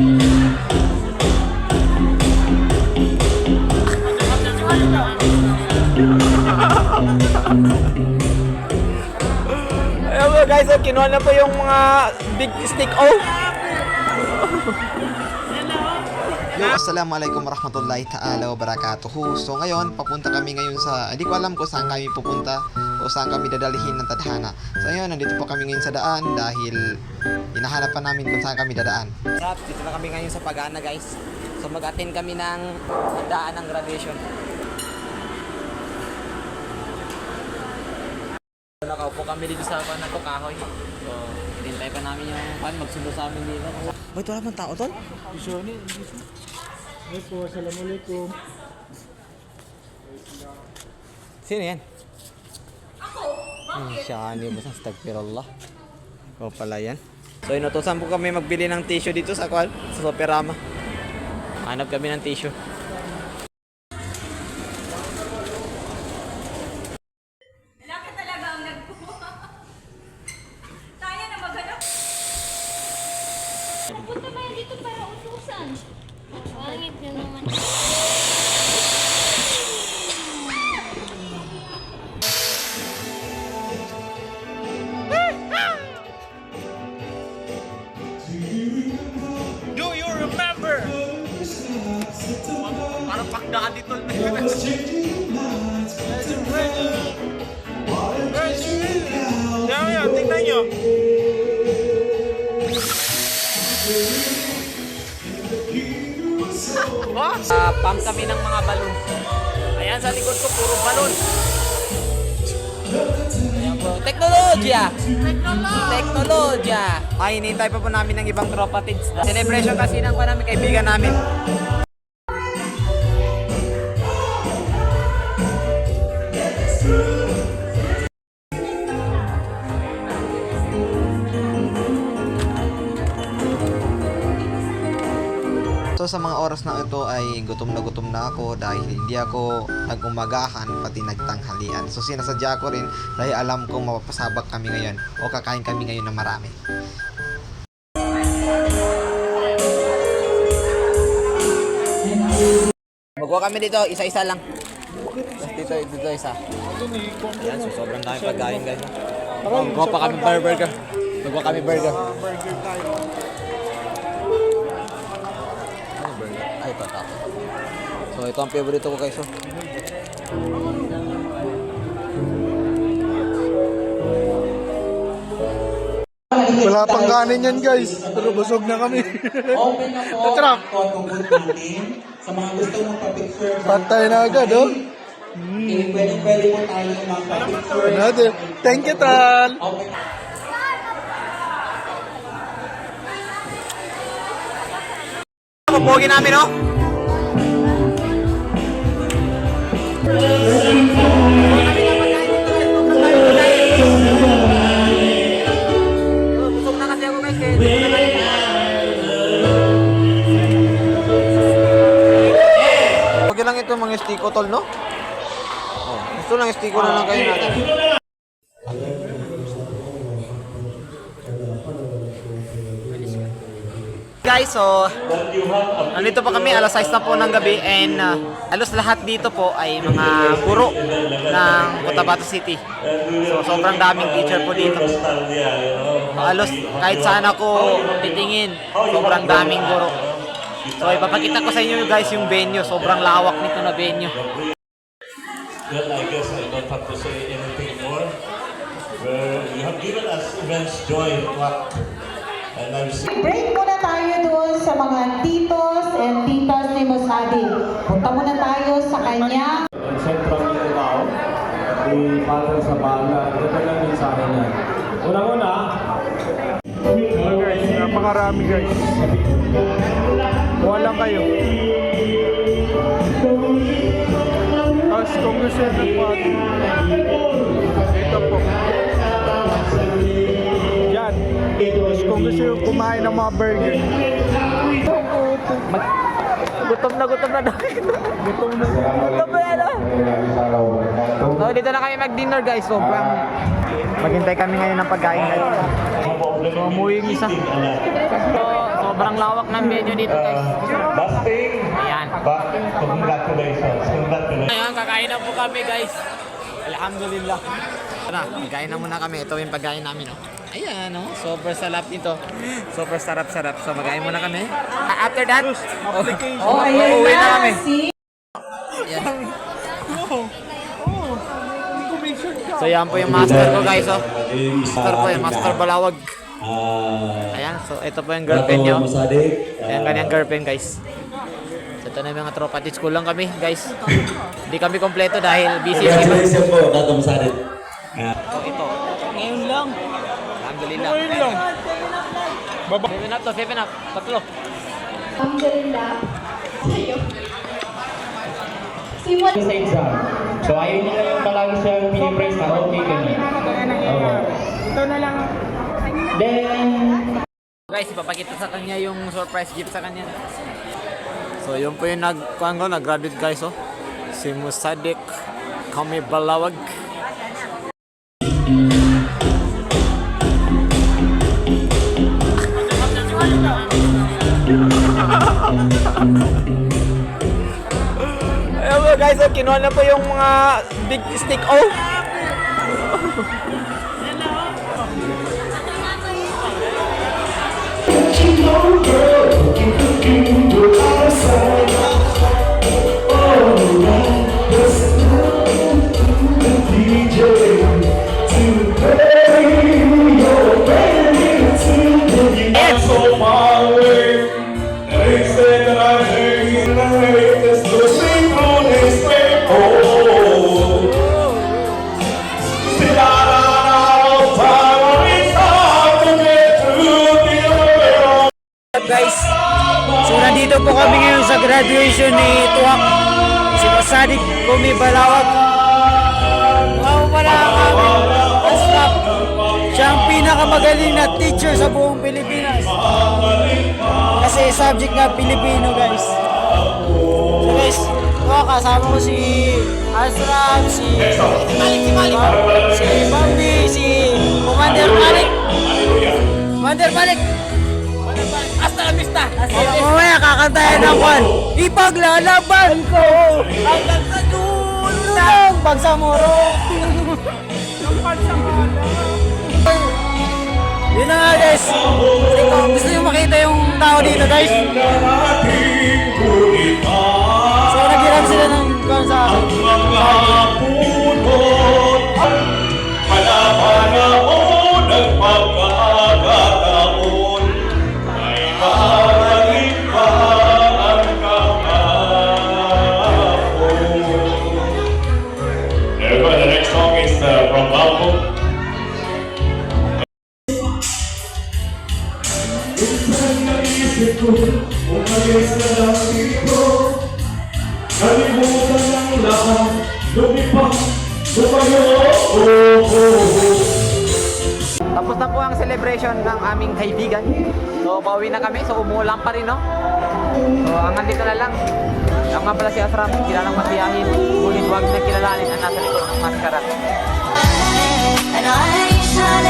Ayun po guys, so, kinuha na po yung mga big stick Assalamualaikum warahmatullahi ta'ala wabarakatuh. So ngayon, papunta kami ngayon sa, hindi ko alam kung saan kami pupunta o saan kami dadalhin ng tadhana. So ngayon, nandito po kami ngayon sa daan dahil hinahanap pa namin kung saan kami dadaan. Dito na kami ngayon sa Pagana guys. So mag-attend kami ng daan ng graduation. Nakaupo kami dito sa kahoy. So, hinintay pa namin yung magsundo sa amin dito. Wait, wala bang tao tol? Ay po, assalamualaikum. Sino yan? Ako! Siya, hindi ba sa astagfirullah? O pala yan. So inutusan po kami magbili ng tissue dito sa Superama. Hanap kami ng tissue. Wala ka talaga ang nagkuha. Tayo na maghanap. Punta ba yan dito para utusan? Pangit niya naman. Do you remember? Parang pakdaan dito. Yan, tingnan nyo. Pump kami ng mga balon. Ayan sa likod ko, puro balon. Ayan po. Teknologya! Teknologya! Ay, hinihintay pa po namin ng ibang tropa tids. Celebration kasi ng namin kaibigan namin. So sa mga oras na ito ay gutom na ako dahil hindi ako nag-umagahan pati nagtanghalian. So sinasadya ko rin dahil alam kong mapapasabak kami ngayon o kakain kami ngayon na marami. Magkuha kami dito, isa-isa lang. Dito isa. Ayan, so sobrang dami pagkain guys. Magkuha pa kami burger. Magkuha kami burger. Ay, ito. So, ito ang favorite ko guys. Wala pang kanin yan guys, pero busog na kami. Tara! Sa mga gusto mong pa-picture, Patay na agad, oh. pwede po tayo magpa-picture. Another. Thank you, Tal! Pupugi namin, no? Busog na kasi ako guys. Okay lang ito mga stiko tol, no? Oh, gusto lang stiko na lang kayo natin. Guys, so nandito pa kami, alas 6 na po ng gabi and halos lahat dito po ay mga guro ng Cotabato City. So sobrang daming teacher po dito. Halos kahit saan ako titingin, sobrang daming guro. So ipapakita ko sa inyo guys yung venue, sobrang lawak nito na venue. Well, I guess I don't have to say anything more. You have given us immense joy and luck. And I'm Break muna tayo doon sa mga titos and titas ni Musadi. Punta muna tayo sa kanya. Ang sentro ng tao, di Father sa bala, ito lang yung sa akin na. Una-una, Guys, napakarami guys. Kuha lang kayo. Tapos kung gusto nyo po, ito po. Yan. Tapos kung gusto nyo kumain ng mga burger. Gutom na daw. Gutom na yan. So dito na kami mag-dinner guys, sobrang maghintay kami ngayon ng pagkain guys. So umuwi yung isa. So sobrang lawak ng venue dito guys. Busting. Ayan. But congratulations. Congratulations. Ngayon, kakain na po kami guys. Alhamdulillah. Tara, magkain na muna kami. Ito yung pagkain namin. Oh. Ayan, oh. Super sarap ito. Super sarap-sarap. So, magkain muna kami. After that, uuwi na kami. Ayan. So, yan po yung master ko guys. Oh. Master ko yung Master Balawag. Ayan, so ito po yung girlfriend nyo. Ayan, kanyang girlfriend guys. So, ito na yung mga tropa. At school lang kami guys. Hindi kami kompleto dahil busy yung iba. Congratulations po, Tato Masadet. So, ito. Ngayon lang. Alhamdulillah. Ngayon lang. 7 up to, 7 up. Tatlo. Alhamdulillah. Sa exam. So ayaw niya lang palagi siya pinipraise na okay ka na. Ito na lang. Then, Guys, ipapakita sa kanya yung surprise gift sa kanya. So, yun po yung nag-graduate guys, oh. Si Musadik Kami Balawag. Ayan po guys, oh, kinuha na po yung mga big stick, oh. Guys, so nandito po kami ngayon sa graduation ni Tuwak, si Musadik Kumi Balawag. Wow, wala kami. Asrap. Siya ang pinakamagaling na teacher sa buong Pilipinas. Kasi subject na Pilipino guys. So guys, Tuwak, kasama ko si Asrap, si Bambi, si Commander Malik. Commander Malik! Hasta la vista! Mamaya kakantayan ng kwan. Ipaglalaban ko hanggang sa dulo ng Bangsamoro. Yun na nga guys. Gusto nyo makita yung tao dito guys. So naghiram sila ng kwan sa akin. Panapanahon ng pagkakataon ay mahalin pa ang kahapon. Therefore, the next song is from album. Minsan naisip ko, umalis na lang dito. Kalimutan ng lahat, lumipang, lumayo. Tapos na po ang celebration ng aming kaibigan. So, pauwi na kami. So, umuulan pa rin, no? So, hanggang dito na lang. Ako nga pala si Asram, kilalang matiyahin. Ngunit huwag na kilalanin ang nasa likod ng maskara. And I shall